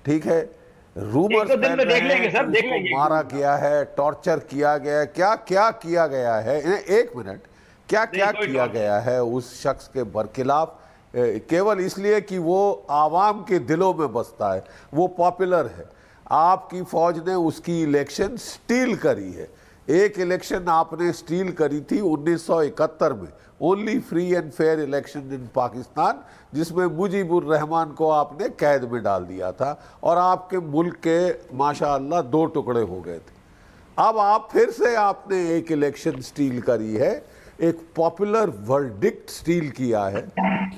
ठीक है, रूमर्स फैल रहे हैं कि उसको मारा गया है, टॉर्चर किया गया है, क्या क्या किया गया है, एक मिनट, क्या क्या किया गया है उस शख्स के बरखिलाफ, केवल इसलिए कि वो आवाम के दिलों में बसता है, वो पॉपुलर है। आपकी फौज ने उसकी इलेक्शन स्टील करी है। एक इलेक्शन आपने स्टील करी थी 1971 में, only free and fair election in Pakistan, जिसमें मुजीबुर रहमान को आपने कैद में डाल दिया था और आपके मुल्क के माशाअल्लाह 2 टुकड़े हो गए थे। अब आप फिर से आपने एक इलेक्शन स्टील करी है, एक पॉपुलर वर्डिक्ट स्टील किया है,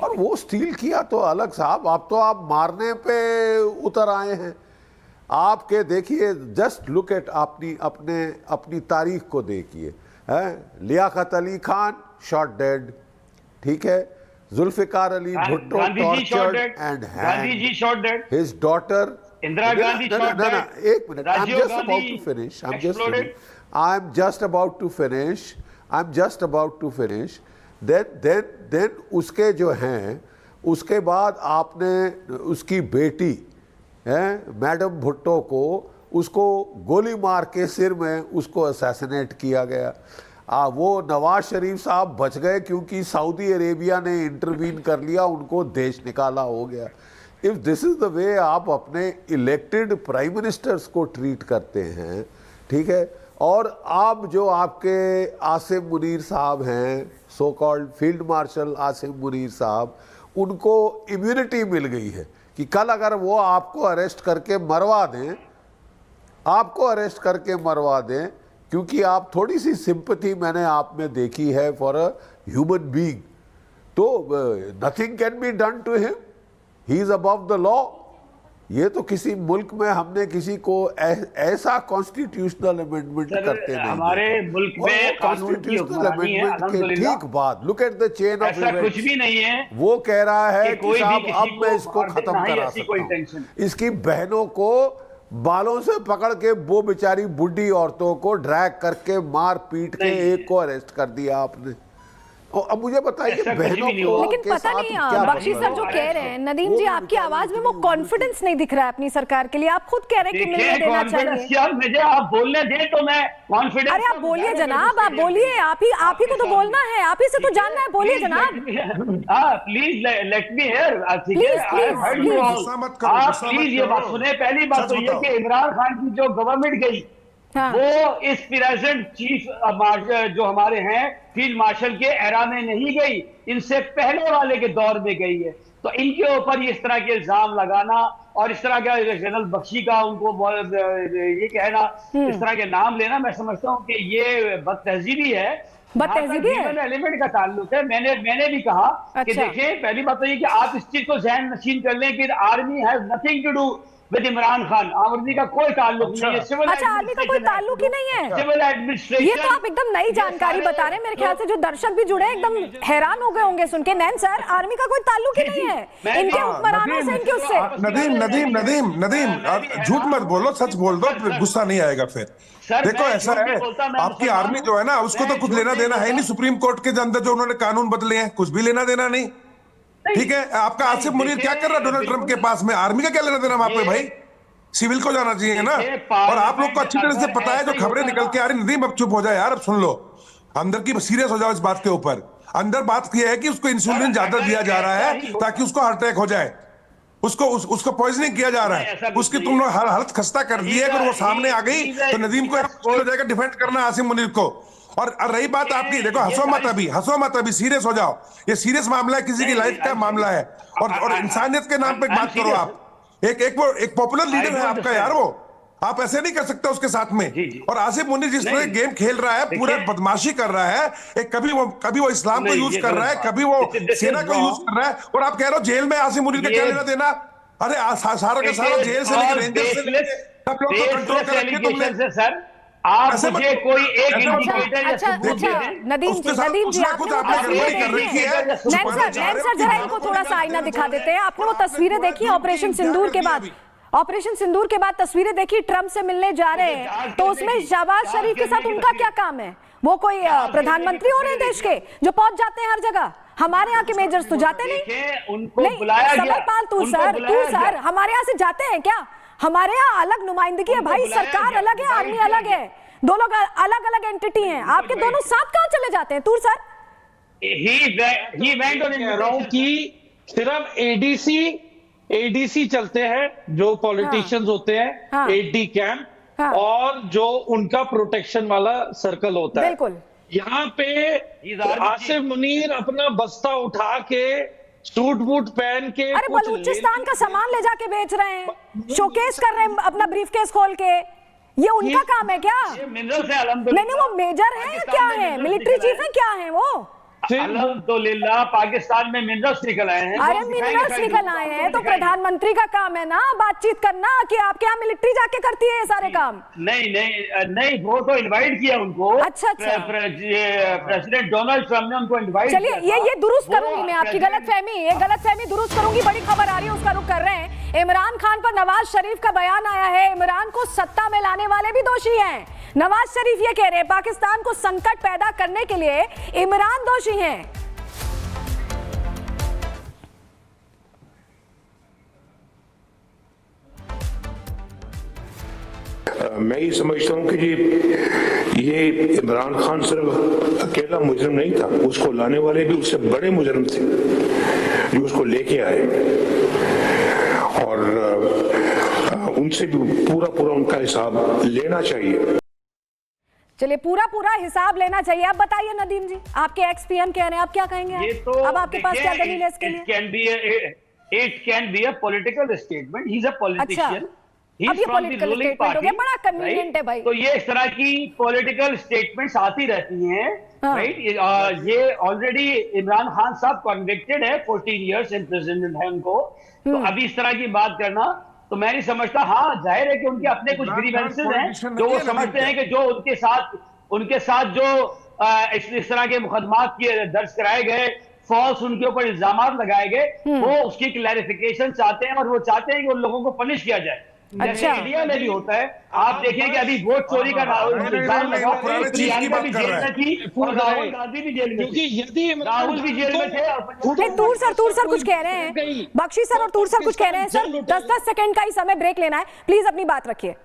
और वो स्टील किया तो अलग साहब, अब तो आप मारने पे उतर आए हैं। आपके देखिए, जस्ट लुक एट अपनी तारीख को देखिए, लियाकत अली खान शॉट डेड, ठीक है, Zulfikar Ali Bhutto tortured and hanged, his daughter Indira Gandhi shot dead. एक minute, I am just about to finish. Then उसके जो हैं, उसके बाद आपने उसकी बेटी मैडम भुट्टो को, उसको गोली मार के सिर में उसको असैसिनेट किया गया। वो नवाज शरीफ साहब बच गए क्योंकि सऊदी अरेबिया ने इंटरवीन कर लिया, उनको देश निकाला हो गया। If this is the way आप अपने इलेक्टेड प्राइम मिनिस्टर्स को ट्रीट करते हैं, ठीक है, और आप जो आपके आसिम मुनीर साहब हैं, so called field marshal Asim Munir साहब, उनको इम्यूनिटी मिल गई है कि कल अगर वो आपको अरेस्ट करके मरवा दें, क्योंकि आप थोड़ी सी सिंपैथी मैंने आप में देखी है फॉर अ ह्यूमन बीइंग, तो nothing can be done to him, he is above the law. ये तो किसी मुल्क में हमने किसी को ऐसा कॉन्स्टिट्यूशनल अमेंडमेंट करते नहीं, हमारे मुल्क में कॉन्स्टिट्यूशनल अमेंडमेंट के ठीक बाद look at the chain of events, कुछ भी नहीं है। वो कह रहा है कि साहब अब मैं इसको खत्म करा सकता हूं, इसकी बहनों को बालों से पकड़ के वो बेचारी बुढ़ी औरतों को ड्रैग करके मार पीट के एक को अरेस्ट कर दिया आपने। अब मुझे बताइए बहनों को, लेकिन पता नहीं बख्शी सर जो कह रहे हैं, नदीम जी आपकी आवाज में वो कॉन्फिडेंस नहीं दिख रहा है अपनी सरकार के लिए। आप खुद कह रहे हैं कि मिलने देना चाहिए। मुझे आप बोलने दें तो मैं कॉन्फिडेंस। अरे आप बोलिए जनाब, आप बोलिए, आप ही को तो बोलना है, आप ही से तो जानना है, बोलिए जनाब। Please let me here. Please ये बात सुने। पहली बात तो ये कि इमरान खान की जो गवर्नमेंट गई, वो इस प्रेजेंट चीफ जो हमारे हैं फील्ड मार्शल के एरा में नहीं गई, इनसे पहले वाले के दौर में गई है। तो इनके ऊपर इस तरह के इल्जाम लगाना और इस तरह का जनरल बख्शी का उनको ये कहना, इस तरह के नाम लेना, मैं समझता हूँ कि ये बदतहजीबी है, एलिमेंट का ताल्लुक है। मैंने भी कहा कि देखिए, पहली बात तो ये कि आप इस चीज को ज़हन नशीन कर लें कि army has nothing to do with Imran Khan. Army का कोई ताल्लुक नहीं है। अच्छा, आर्मी का कोई ताल्लुक ही नहीं है, सिविल एडमिनिस्ट्रेशन। ये तो आप एकदम नई जानकारी बता रहे हैं। मेरे ख्याल से जो दर्शक भी जुड़े एकदम हैरान हो गए होंगे सुन के। नैन सर, आर्मी का कोई ताल्लुक ही नहीं है इनके हुक्मरानों से, इनके उससे। नदीम झूठ मत बोलो, सच बोल दो, गुस्सा नहीं आएगा फिर। देखो ऐसा है, आपकी आर्मी जो है ना, उसको तो कुछ लेना देना है नहीं सुप्रीम कोर्ट के अंदर जो उन्होंने कानून बदले हैं, कुछ भी लेना देना नहीं, ठीक है। आपका आसिफ मुनीर क्या कर रहा है डोनाल्ड ट्रंप के पास में, आर्मी का क्या लेना देना वहां पे भाई, सिविल को जाना चाहिए ना। और आप लोग को अच्छी तरह से पता है जो खबरें निकल के आ रही, नदीम अब चुप हो जाए यार, अब सुन लो, अंदर की सीरियस हो जाओ इस बात के ऊपर। अंदर बात यह है कि उसको इंसुलिन ज्यादा दिया जा रहा है ताकि उसको हार्ट अटैक हो जाए, उसको पॉइजनिंग किया जा रहा है, उसकी तुम लोग हालत खस्ता कर दी है। अगर वो सामने आ गई तो नदीम को हो जाएगा डिफेंड करना आसिम मुनीर को। और रही बात आपकी, देखो हंसो मत अभी, सीरियस हो जाओ, ये सीरियस मामला है, किसी की लाइफ का मामला है। और इंसानियत के नाम पे बात करो आप। एक पॉपुलर लीडर है आपका यार, वो आप ऐसे नहीं कर सकते उसके साथ में। और आसिफ मुनीर जिस तरह गेम खेल रहा है, पूरा बदमाशी कर रहा है, कभी वो इस्लाम को यूज कर रहा है, कभी वो सेना को यूज कर रहा है, और आप कह रहे हो जेल में आसिफ मुनीर का क्या लेना देना। अरे सारा का सारा जेल से लेकर रेंजर से लेकर सब लोग को कंट्रोल कर रखे तुमने सर। आप मुझे कोई एक नदीम जी सर जरा इनको थोड़ा सा आईना दिखा देते हैं। आपने वो तस्वीरें देखी ऑपरेशन सिंदूर के बाद? ऑपरेशन सिंदूर के बाद तस्वीरें देखी, ट्रंप से मिलने जा रहे हैं, तो उसमें शहबाज शरीफ के साथ उनका क्या काम है? वो कोई प्रधानमंत्री हो रहे हैं देश के जो पहुंच जाते हैं हर जगह? हमारे यहाँ के मेजर्स तो जाते नहीं। उनको बुलाया गया। समरपाल तूर सर हमारे यहाँ से जाते हैं क्या? हमारे यहाँ अलग नुमाइंदगी है भाई, सरकार अलग है, आर्मी अलग है, दो लोग अलग अलग एंटिटी हैं। आपके दोनों साथ कहाँ चले जाते हैं तूर सर? कह रहा हूं कि सिर्फ एडीसी चलते हैं, जो पॉलिटिशियंस होते हैं, एडी कैंप, और जो उनका प्रोटेक्शन वाला सर्कल होता है। बिल्कुल। यहाँ पे आसिफ मुनीर अपना बस्ता उठा के, सूट बूट पहन के, अरे बलूचिस्तान का सामान ले जाके बेच रहे हैं, शोकेस कर रहे हैं अपना ब्रीफकेस खोल के, ये उनका काम है क्या? नहीं, वो मेजर है या क्या है, मिलिट्री चीफ है क्या है वो? अल्हम्दुलिल्लाह पाकिस्तान में मिनरल्स निकल आए हैं। अरे मिनरल्स निकल आए हैं तो प्रधानमंत्री का काम है ना बातचीत करना, कि आपके यहाँ मिलिट्री जाके करती है ये सारे काम। नहीं, वो तो इनवाइट किया उनको। अच्छा। प्रेसिडेंट डोनाल्ड ट्रम्प ने उनको इनवाइट किया। चलिए ये दुरुस्त करूंगी मैं आपकी गलतफहमी दुरुस्त करूंगी। बड़ी खबर आ रही है, उसका रुख कर रहे हैं। इमरान खान पर नवाज शरीफ का बयान आया है, इमरान को सत्ता में लाने वाले भी दोषी हैं। नवाज शरीफ ये कह रहे हैं पाकिस्तान को संकट पैदा करने के लिए इमरान दोषी हैं। मैं ये समझता हूं कि ये इमरान खान सिर्फ अकेला मुजरिम नहीं था, उसको लाने वाले भी उससे बड़े मुजरिम थे जो उसको लेके आए, और उनसे भी पूरा उनका हिसाब लेना चाहिए। चलिए पूरा हिसाब लेना चाहिए। आप बताइए नदीम जी, आपके एक्स पीएम कह रहे हैं, आप क्या कहेंगे? अब आपके पास क्या दलील है इसके लिए? It can be a political statement. He's a politician. अब ये पॉलिटिकल स्टेटमेंट हो गया, बड़ा कन्वीनियंट है भाई। तो ये इस तरह की पॉलिटिकल स्टेटमेंट्स आती रहती हैं, राइट? ये ऑलरेडी इमरान खान साहब कन्विक्टेड है, 14 इयर्स इम्प्रिजनमेंट है उनको। तो अभी इस तरह की बात करना तो मैं नहीं समझता। हाँ, जाहिर है कि उनके अपने कुछ ग्रीवेंसेस हैं जो वो समझते हैं कि जो उनके साथ जो इस तरह के मुकदमात दर्ज कराए गए, फॉल्स उनके ऊपर इल्जामात लगाए गए, वो उसकी क्लैरिफिकेशन चाहते हैं, और वो चाहते हैं कि उन लोगों को पनिश किया जाए। अच्छा। इंडिया में भी होता है, आप देखें कि अभी वोट चोरी का इल्जाम लगा, प्रियंका भी जेल में थी और राहुल गांधी भी जेल में थे, राहुल भी जेल में थे। तूर सर कुछ कह रहे हैं, बख्शी सर और तूर सर कुछ कह रहे हैं। सर 10 सेकंड का ही समय ब्रेक लेना है, प्लीज अपनी बात रखिए।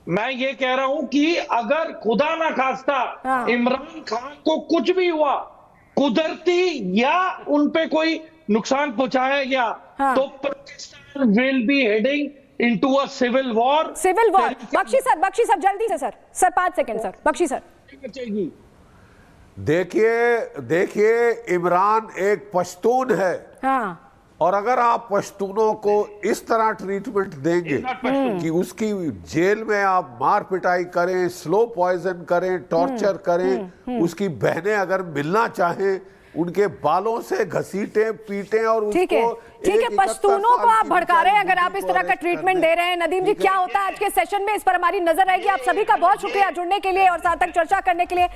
मैं ये कह रहा हूं कि अगर खुदा ना खास्ता इमरान खान को कुछ भी हुआ, कुदरती या उन पे कोई नुकसान पहुंचाया गया, तो Pakistan will be heading into a civil war। Bakshi sir जल्दी से sir 5 second sir, Bakshi sir. देखिए इमरान एक पश्तून है, और अगर आप पश्तूनों को इस तरह ट्रीटमेंट देंगे कि उसकी जेल में आप मार पिटाई करें, स्लो पॉइजन करें, टॉर्चर करें, उसकी बहनें अगर मिलना चाहें उनके बालों से घसीटे पीटे, और ठीक है पश्तूनों को आप भड़का रहे हैं अगर आप इस तरह का ट्रीटमेंट दे रहे हैं। नदीम जी, क्या होता है आज के सेशन में, इस पर हमारी नजर रहेगी। आप सभी का बहुत शुक्रिया जुड़ने के लिए और साथ तक चर्चा करने के लिए।